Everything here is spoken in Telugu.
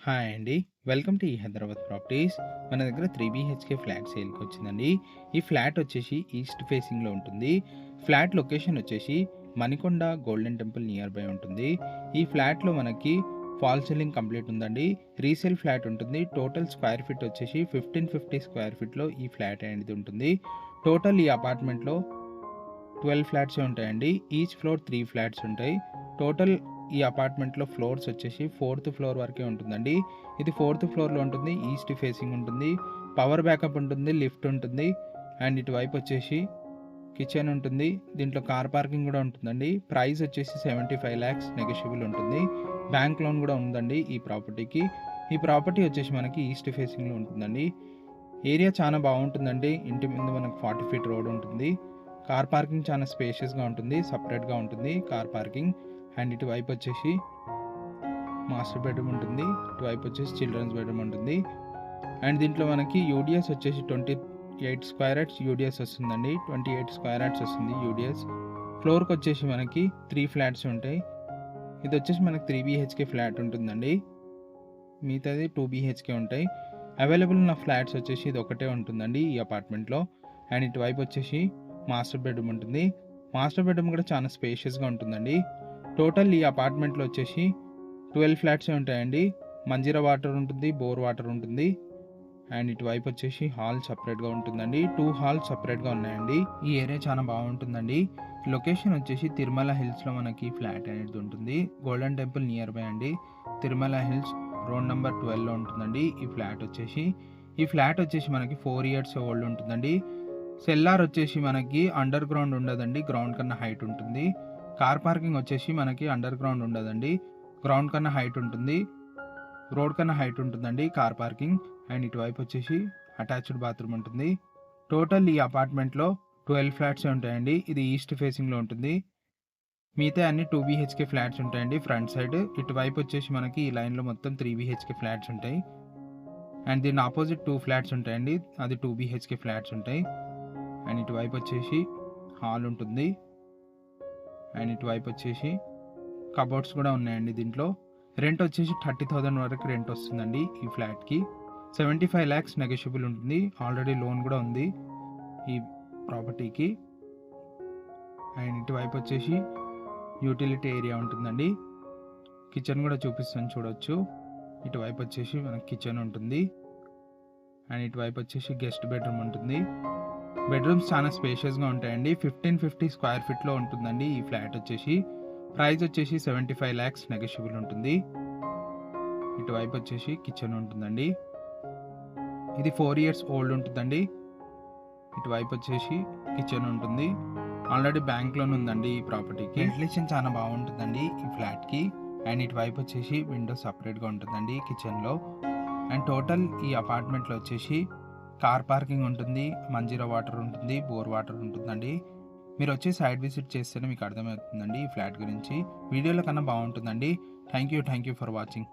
హాయ్ అండి. వెల్కమ్ టు ఈ హైదరాబాద్ ప్రాపర్టీస్. మన దగ్గర 3 బీహెచ్‌కే ఫ్లాట్ సేల్‌కి వచ్చిందండి. ఈ ఫ్లాట్ వచ్చేసి ఈస్ట్ ఫేసింగ్‌లో ఉంటుంది. ఫ్లాట్ లొకేషన్ వచ్చేసి Manikonda golden temple near by ఉంటుంది. ఈ ఫ్లాట్‌లో మనకి ఫాల్ సీలింగ్ కంప్లీట్ ఉందండి. రీసేల్ ఫ్లాట్ ఉంటుంది. టోటల్ స్క్వేర్ ఫీట్ వచ్చేసి 1550 స్క్వేర్ ఫీట్‌లో ఈ ఫ్లాట్ అనేది ఉంటుంది. టోటల్ ఈ అపార్ట్మెంట్‌లో 12 ఫ్లాట్సే ఉంటాయండి. ఈచ్ ఫ్లోర్ 3 ఫ్లాట్స్ ఉంటాయి. టోటల్ ఈ అపార్ట్మెంట్‌లో ఫ్లోర్స్ వచ్చేసి 4థ్ ఫ్లోర్ వరకే ఉంటుందండి. ఇది 4థ్ ఫ్లోర్‌లో ఉంటుంది. ఈస్ట్ ఫేసింగ్ ఉంటుంది. పవర్ బ్యాకప్ ఉంటుంది. లిఫ్ట్ ఉంటుంది. అండ్ ఇటువైపు వచ్చేసి కిచెన్ ఉంటుంది. దీంట్లో కార్ పార్కింగ్ కూడా ఉంటుందండి. ప్రైస్ వచ్చేసి 75 లాక్స్ నెగోషియబుల్ ఉంటుంది. బ్యాంక్ లోన్ కూడా ఉందండి ఈ ప్రాపర్టీకి. ఈ ప్రాపర్టీ వచ్చేసి మనకి ఈస్ట్ ఫేసింగ్‌లో ఉంటుందండి. ఏరియా చాలా బాగుంటుందండి. ఇంటి ముందు మనకు 40 ఫీట్ రోడ్ ఉంటుంది. కార్ పార్కింగ్ చాలా స్పేషియస్‌గా ఉంటుంది. సెపరేట్‌గా ఉంటుంది కార్ పార్కింగ్. అండ్ ఇటువైపు వచ్చేసి మాస్టర్ బెడ్రూమ్ ఉంటుంది. ఇటువైపు వచ్చేసి చిల్డ్రన్స్ బెడ్రూమ్ ఉంటుంది. అండ్ దీంట్లో మనకి యూడిఎస్ వచ్చేసి 28 స్క్వేర్ యార్డ్స్ యూడిఎస్ వస్తుందండి. 28 స్క్వేర్ యార్డ్స్ వస్తుంది యూడిఎస్. ఫ్లోర్‌కి వచ్చేసి మనకి 3 ఫ్లాట్స్ ఉంటాయి. ఇది వచ్చేసి మనకి 3 బీహెచ్‌కే ఫ్లాట్ ఉంటుందండి. మిగతాది 2 బీహెచ్‌కే ఉంటాయి. అవైలబుల్ ఉన్న ఫ్లాట్స్ వచ్చేసి ఇది ఒకటే ఉంటుందండి ఈ అపార్ట్మెంట్‌లో. అండ్ ఇటువైపు వచ్చేసి మాస్టర్ బెడ్రూమ్ ఉంటుంది. మాస్టర్ బెడ్రూమ్ కూడా చాలా స్పేషియస్‌గా ఉంటుందండి. టోటల్ ఈ అపార్ట్మెంట్‌లో వచ్చేసి 12 ఫ్లాట్సే ఉంటాయండి. మంజీరా వాటర్ ఉంటుంది. బోర్ వాటర్ ఉంటుంది. అండ్ ఇటువైపు వచ్చేసి హాల్ సపరేట్‌గా ఉంటుందండి. 2 హాల్స్ సపరేట్‌గా ఉన్నాయండి. ఈ ఏరియా చాలా బాగుంటుందండి. లొకేషన్ వచ్చేసి తిరుమల హిల్స్‌లో మనకి ఫ్లాట్ అనేది ఉంటుంది. గోల్డెన్ టెంపుల్ నియర్ బై అండి. తిరుమల హిల్స్ రోడ్ నెంబర్ 12లో ఉంటుందండి ఈ ఫ్లాట్ వచ్చేసి. ఈ ఫ్లాట్ వచ్చేసి మనకి 4 ఇయర్స్ ఓల్డ్ ఉంటుందండి. సెల్లార్ వచ్చేసి మనకి అండర్ గ్రౌండ్ ఉండదండి. గ్రౌండ్ కన్నా హైట్ ఉంటుంది. కార్ పార్కింగ్ వచ్చేసి మనకి అండర్ గ్రౌండ్ ఉండదండి. గ్రౌండ్ కన్నా హైట్ ఉంటుంది. రోడ్ కన్నా హైట్ ఉంటుందండి కార్ పార్కింగ్. అండ్ ఇటువైపు వచ్చేసి అటాచ్డ్ బాత్రూమ్ ఉంటుంది. టోటల్ ఈ అపార్ట్మెంట్‌లో 12 ఫ్లాట్సే ఉంటాయండి. ఇది ఈస్ట్ ఫేసింగ్‌లో ఉంటుంది. మిగతా అన్ని 2 బీహెచ్‌కే ఫ్లాట్స్ ఉంటాయండి ఫ్రంట్ సైడ్. ఇటువైపు వచ్చేసి మనకి ఈ లైన్‌లో మొత్తం 3 బీహెచ్‌కే ఫ్లాట్స్ ఉంటాయి. అండ్ దీని ఆపోజిట్ 2 ఫ్లాట్స్ ఉంటాయండి. అది 2 బీహెచ్‌కే ఫ్లాట్స్ ఉంటాయి. అండ్ ఇటువైపు వచ్చేసి హాల్ ఉంటుంది. అండ్ ఇటువైపు వచ్చేసి కబోర్డ్స్ కూడా ఉన్నాయండి దీంట్లో. రెంట్ వచ్చేసి 30,000 వరకు రెంట్ వస్తుందండి ఈ ఫ్లాట్‌కి. 75 లాక్స్ నెగోషియబుల్ ఉంటుంది. ఆల్రెడీ లోన్ కూడా ఉంది ఈ ప్రాపర్టీకి. అండ్ ఇటువైపు వచ్చేసి యూటిలిటీ ఏరియా ఉంటుందండి. కిచెన్ కూడా చూపిస్తాను చూడొచ్చు. ఇటువైపు వచ్చేసి మనకి కిచెన్ ఉంటుంది. అండ్ ఇటువైపు వచ్చేసి గెస్ట్ బెడ్రూమ్ ఉంటుంది. బెడ్రూమ్స్ చాలా స్పేషియస్‌గా ఉంటాయండి. 1550 స్క్వేర్ ఫీట్‌లో ఉంటుందండి ఈ ఫ్లాట్ వచ్చేసి. ప్రైస్ వచ్చేసి 75 లాక్స్ నెగోషియబుల్ ఉంటుంది. ఇటువైపు వచ్చేసి కిచెన్ ఉంటుందండి. ఇది 4 ఇయర్స్ ఓల్డ్ ఉంటుందండి. ఇటువైపు వచ్చేసి కిచెన్ ఉంటుంది. ఆల్రెడీ బ్యాంక్ లోన్ ఉందండి ఈ ప్రాపర్టీకి. వెంటిలేషన్ చాలా బాగుంటుందండి ఈ ఫ్లాట్‌కి. అండ్ ఇటువైపు వచ్చేసి విండో సపరేట్‌గా ఉంటుందండి కిచెన్‌లో. అండ్ టోటల్ ఈ అపార్ట్మెంట్‌లో వచ్చేసి కార్ పార్కింగ్ ఉంటుంది. మంజీరా వాటర్ ఉంటుంది. బోర్ వాటర్ ఉంటుందండి. మీరు వచ్చి సైట్ విజిట్ చేస్తేనే మీకు అర్థమవుతుందండి ఈ ఫ్లాట్ గురించి. వీడియోలో కన్నా బాగుంటుందండి. Thank you for watching.